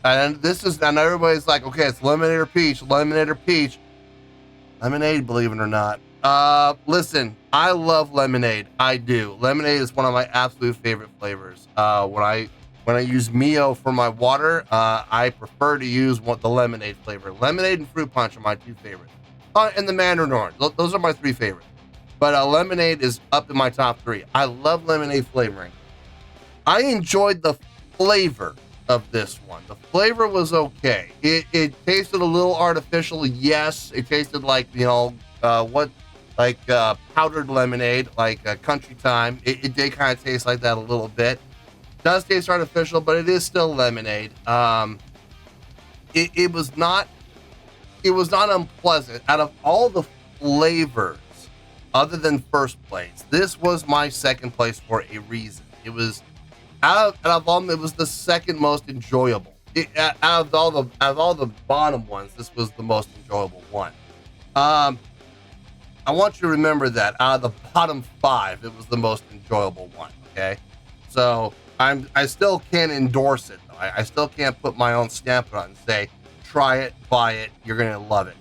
and this is, and everybody's like, okay, it's lemonade or peach, lemonade, believe it or not. Listen, I love lemonade. I do. Lemonade is one of my absolute favorite flavors. When I use Mio for my water, I prefer to use the lemonade flavor. Lemonade and fruit punch are my two favorites. And the mandarin orange. Those are my three favorites. But lemonade is up in my top three. I love lemonade flavoring. I enjoyed the flavor of this one. The flavor was okay. It tasted a little artificial. Yes, it tasted like, powdered lemonade, like country time. It did kind of taste like that a little bit. It does taste artificial, but it is still lemonade. It was not unpleasant. Out of all the flavors, other than first place, this was my second place for a reason. It was out of all them, it was the second most enjoyable. Out of all the bottom ones, this was the most enjoyable one. I want you to remember that out of the bottom five, it was the most enjoyable one. Okay, so I still can't endorse it though. I still can't put my own stamp on it and say, try it, buy it, you're gonna love it.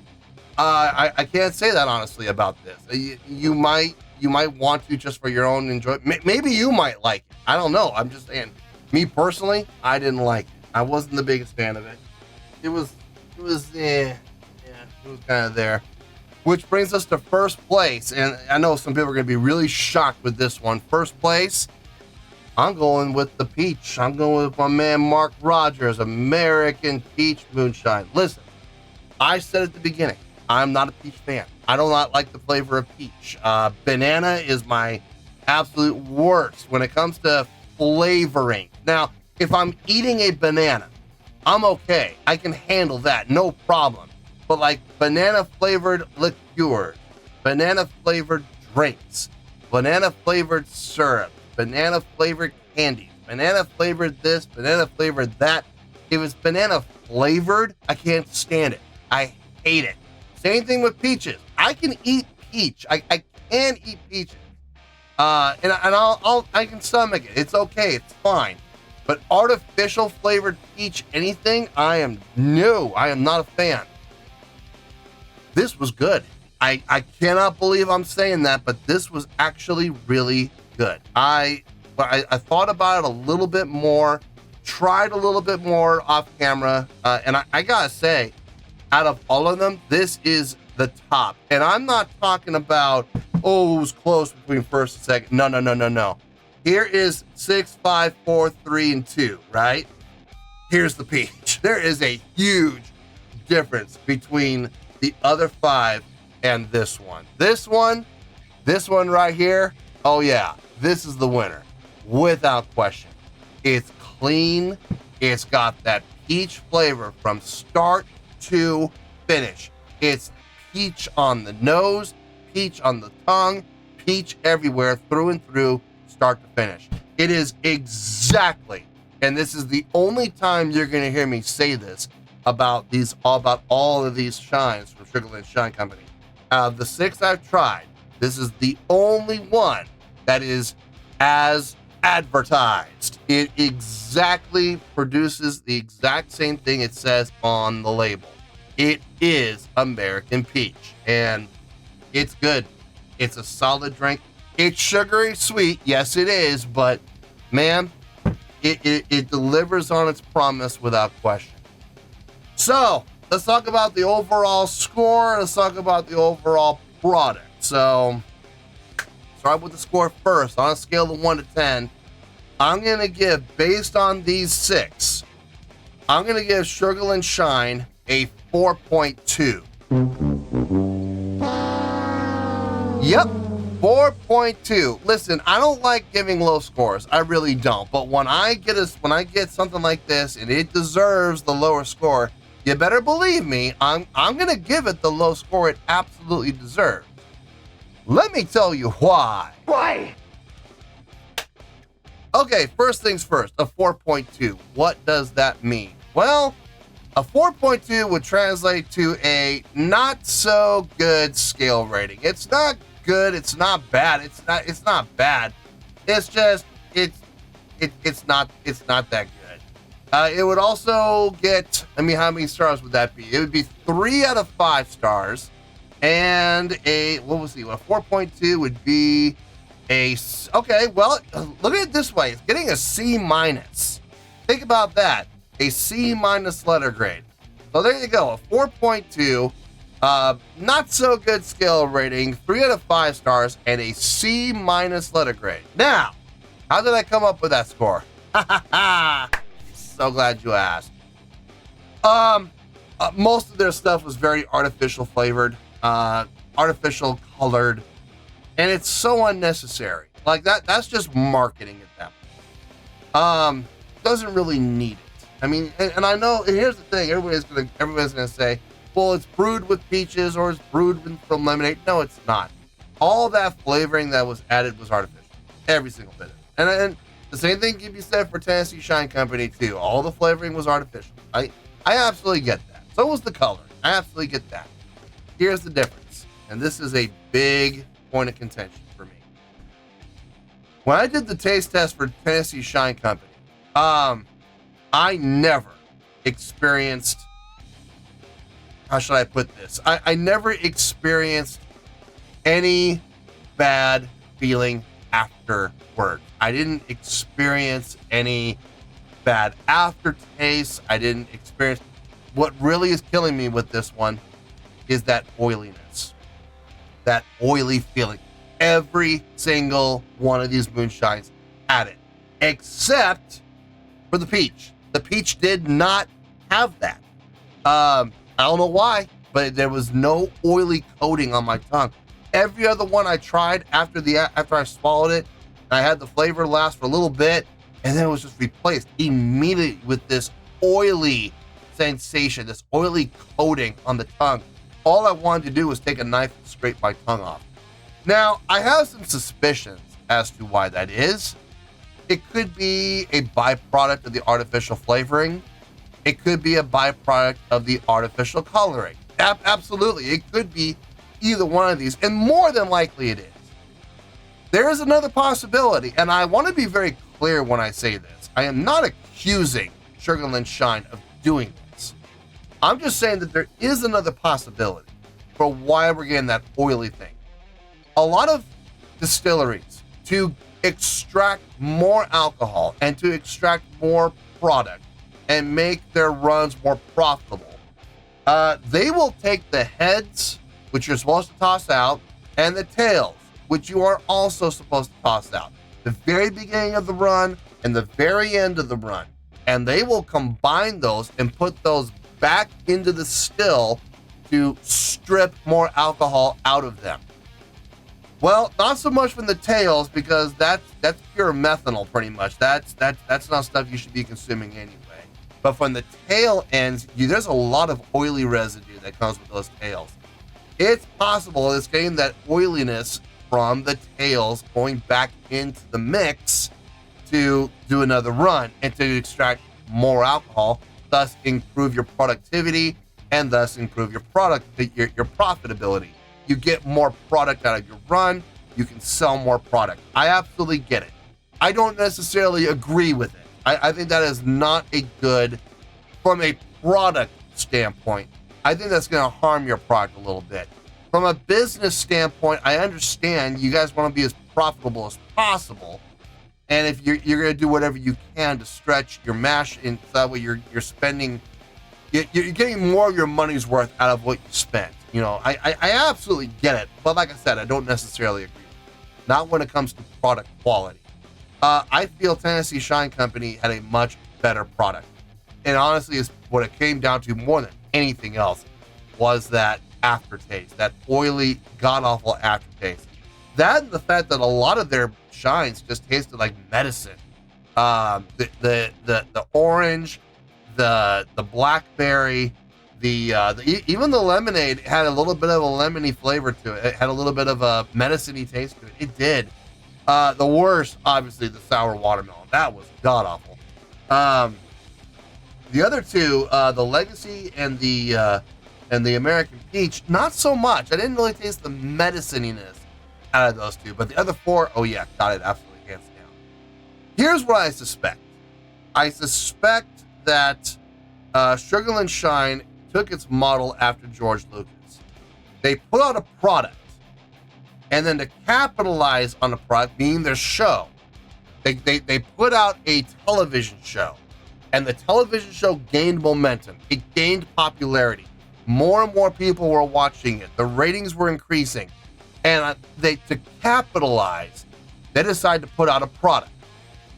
I can't say that honestly about this. You might want to just for your own enjoyment. Maybe you might like it. I don't know. I'm just saying. Me personally, I didn't like it. I wasn't the biggest fan of it. It was kind of there. Which brings us to first place, and I know some people are gonna be really shocked with this one. First place, I'm going with the peach. I'm going with my man Mark Rogers, American Peach Moonshine. Listen, I said at the beginning, I'm not a peach fan. I do not like the flavor of peach. Banana is my absolute worst when it comes to flavoring. Now, if I'm eating a banana, I'm okay. I can handle that, no problem. But like banana flavored liqueurs, banana flavored drinks, banana flavored syrup, banana flavored candies, banana flavored this, banana flavored that. If it's banana flavored, I can't stand it. I hate it. Same thing with peaches. I can eat peach. I can eat peaches. And I can stomach it. It's okay. It's fine. But artificial flavored peach anything, I am not a fan. This was good. I cannot believe I'm saying that, but this was actually really good. I thought about it a little bit more, tried a little bit more off camera, and I gotta say, out of all of them, this is the top. And I'm not talking about, oh, it was close between first and second. No. Here is 6, 5, 4, 3, and 2, right? Here's the peach. There is a huge difference between the other 5 and this one. This one right here, oh yeah, this is the winner, without question. It's clean. It's got that peach flavor from start to finish. It's peach on the nose, peach on the tongue, peach everywhere, through and through, start to finish. It is exactly, and this is the only time you're going to hear me say this about all of these shines from Sugarland Shine Company. Out of the 6 I've tried, this is the only one that is as advertised. It exactly produces the exact same thing it says on the label. It is American peach, and it's good. It's a solid drink. It's sugary sweet, yes it is, but man, it delivers on its promise without question. So let's talk about the overall score. Let's talk about the overall product. So start with the score first. On a scale of 1 to 10, I'm going to give, based on these 6, I'm going to give Sugarland Shine a 4.2. Yep, 4.2. Listen, I don't like giving low scores. I really don't. But when I get something like this and it deserves the lower score, you better believe me, I'm going to give it the low score it absolutely deserves. Let me tell you why. Why? Okay, first things first, a 4.2. What does that mean? Well, a 4.2 would translate to a not so good scale rating. It's not good, it's not bad, it's not bad. It's just it's not that good. It would also get, I mean, how many stars would that be? It would be 3 out of 5 stars, and a 4.2 would be okay, well, look at it this way. It's getting a C minus. Think about that. A C minus letter grade. So there you go. A 4.2, not so good scale rating, 3 out of 5 stars, and a C minus letter grade. Now, how did I come up with that score? So glad you asked. Most of their stuff was very artificial flavored, artificial colored, and it's so unnecessary. Like that's just marketing at that point. Doesn't really need it. I mean, and I know, and here's the thing, everybody's gonna say, well, it's brewed with peaches or it's brewed from lemonade. No, it's not. All that flavoring that was added was artificial. Every single bit of it. And the same thing can be said for Tennessee Shine Company too. All the flavoring was artificial. I absolutely get that. So was the color. I absolutely get that. Here's the difference, and this is a big point of contention for me. When I did the taste test for Tennessee Shine Company, I never experienced, how should I put this? I never experienced any bad feeling afterward. I didn't experience any bad aftertaste. I didn't experience, what really is killing me with this one is that oiliness, that oily feeling. Every single one of these moonshines had it, except for the peach. The peach did not have that. I don't know why, but there was no oily coating on my tongue. Every other one I tried after I swallowed it, I had the flavor last for a little bit, and then it was just replaced immediately with this oily sensation, this oily coating on the tongue. All I wanted to do was take a knife and scrape my tongue off. Now, I have some suspicions as to why that is. It could be a byproduct of the artificial flavoring. It could be a byproduct of the artificial coloring. Absolutely. It could be either one of these, and more than likely it is. There is another possibility, and I want to be very clear when I say this. I am not accusing Sugarland Shine of doing this. I'm just saying that there is another possibility for why we're getting that oily thing. A lot of distilleries, to extract more alcohol and to extract more product and make their runs more profitable, they will take the heads, which you're supposed to toss out, and the tails, which you are also supposed to toss out. The very beginning of the run and the very end of the run. And they will combine those and put those back into the still to strip more alcohol out of them. Well, not so much from the tails, because that's pure methanol pretty much. That's not stuff you should be consuming anyway. But from the tail ends, there's a lot of oily residue that comes with those tails. It's possible it's getting that oiliness from the tails going back into the mix to do another run and to extract more alcohol, thus improve your productivity and thus improve your profitability. You get more product out of your run, you can sell more product. I absolutely get it. I don't necessarily agree with it. I think that is not a good, from a product standpoint, I think that's going to harm your product a little bit. From a business standpoint, I understand you guys want to be as profitable as possible. And if you're going to do whatever you can to stretch your mash, in that way you're spending, you're getting more of your money's worth out of what you spent. You know, I absolutely get it. But like I said, I don't necessarily agree. Not when it comes to product quality. I feel Tennessee Shine Company had a much better product. And honestly, is what it came down to more than anything else was that aftertaste, that oily, god-awful aftertaste. That and the fact that a lot of their shines just tasted like medicine. The orange, the blackberry, even the lemonade had a little bit of a lemony flavor to it. It had a little bit of a medicine-y taste to it. It did. The worst, obviously, the sour watermelon. That was god-awful. The other two, the Legacy and the American Peach, not so much. I didn't really taste the medicine-iness out of those two, but the other four, oh yeah, got it absolutely hands down. Here's what I suspect. I suspect that Sugarland Shine took its model after George Lucas. They put out a product, and then to capitalize on the product, being their show, they put out a television show, and the television show gained momentum. It gained popularity. More and more people were watching it. The ratings were increasing. And to capitalize, they decided to put out a product.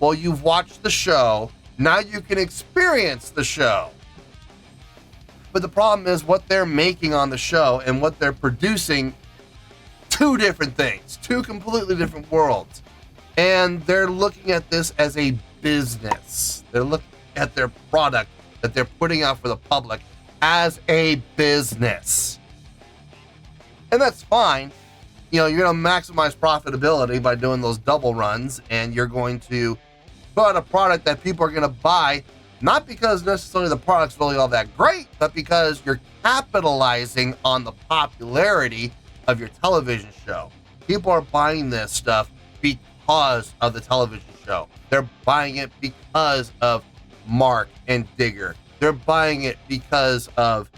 Well, you've watched the show. Now you can experience the show. But the problem is what they're making on the show and what they're producing, two different things, two completely different worlds. And they're looking at this as a business. They're looking at their product that they're putting out for the public as a business. And that's fine. You know, you're going to maximize profitability by doing those double runs, and you're going to put out a product that people are going to buy, not because necessarily the product's really all that great, but because you're capitalizing on the popularity of your television show. People are buying this stuff because of the television show. They're buying it because of Mark and Digger. They're buying it because of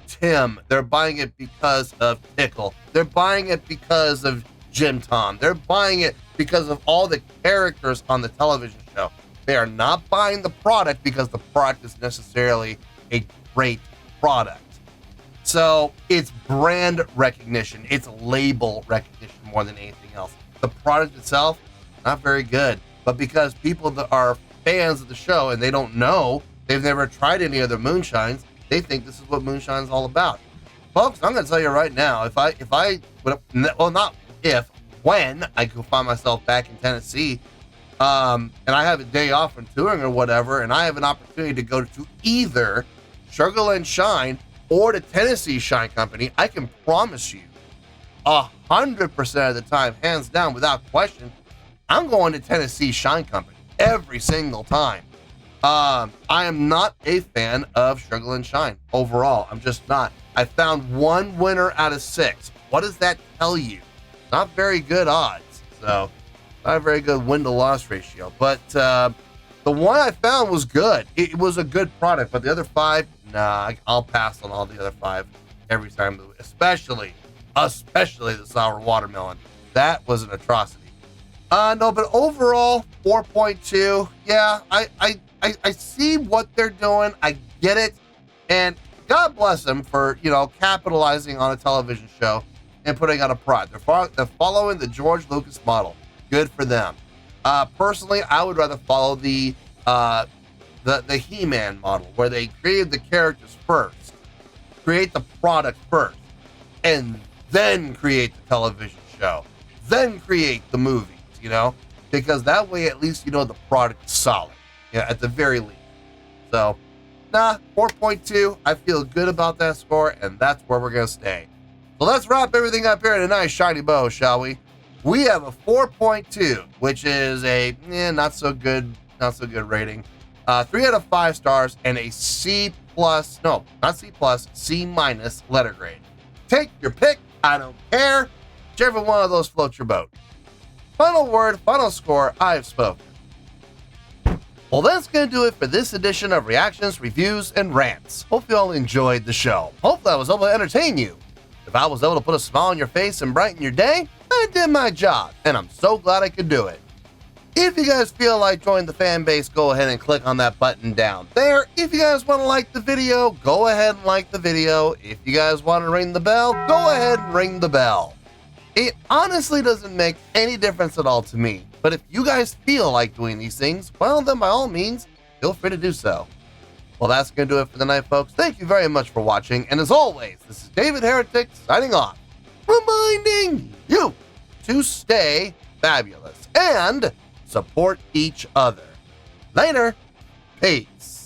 Tim. They're buying it because of Pickle. They're buying it because of Jim Tom. They're buying it because of all the characters on the television show. They are not buying the product because the product is necessarily a great product. So it's brand recognition. It's label recognition more than anything else. The product itself, not very good. But because people that are fans of the show and they don't know, they've never tried any other moonshines, they think this is what moonshine is all about. Folks, I'm going to tell you right now, when I go find myself back in Tennessee, and I have a day off from touring or whatever, and I have an opportunity to go to either Sugarland Shine or the Tennessee Shine Company, I can promise you 100% of the time, hands down, without question, I'm going to Tennessee Shine Company every single time. I am not a fan of Sugarland Shine overall. I'm just not. I found one winner out of 6. What does that tell you? Not very good odds. So, not a very good win-to-loss ratio. But the one I found was good. It was a good product, but the other 5, nah, I'll pass on all the other 5 every time. Especially the sour watermelon. That was an atrocity. No, but overall, 4.2. Yeah, I see what they're doing. I get it. And God bless them for, capitalizing on a television show and putting out a product. They're following the George Lucas model. Good for them. Personally, I would rather follow the He-Man model, where they created the characters first, create the product first, and then create the television show, then create the movies, because that way at least the product is solid, at the very least. So, 4.2. I feel good about that score, and that's where we're going to stay. So let's wrap everything up here in a nice shiny bow, shall we? We have a 4.2, which is a not so good rating. 3 out of 5 stars and a C+, no, not C+, C- letter grade. Take your pick. I don't care. Whichever one of those floats your boat. Final word, final score, I've spoken. Well, that's going to do it for this edition of Reactions, Reviews, and Rants. Hope you all enjoyed the show. Hopefully I was able to entertain you. If I was able to put a smile on your face and brighten your day, I did my job, and I'm so glad I could do it. If you guys feel like joining the fan base, go ahead and click on that button down there. If you guys want to like the video, go ahead and like the video. If you guys want to ring the bell, go ahead and ring the bell. It honestly doesn't make any difference at all to me. But if you guys feel like doing these things, well, then by all means, feel free to do so. Well, that's going to do it for the night, folks. Thank you very much for watching. And as always, this is David Heretic signing off, reminding you to stay fabulous and support each other. Later. Peace.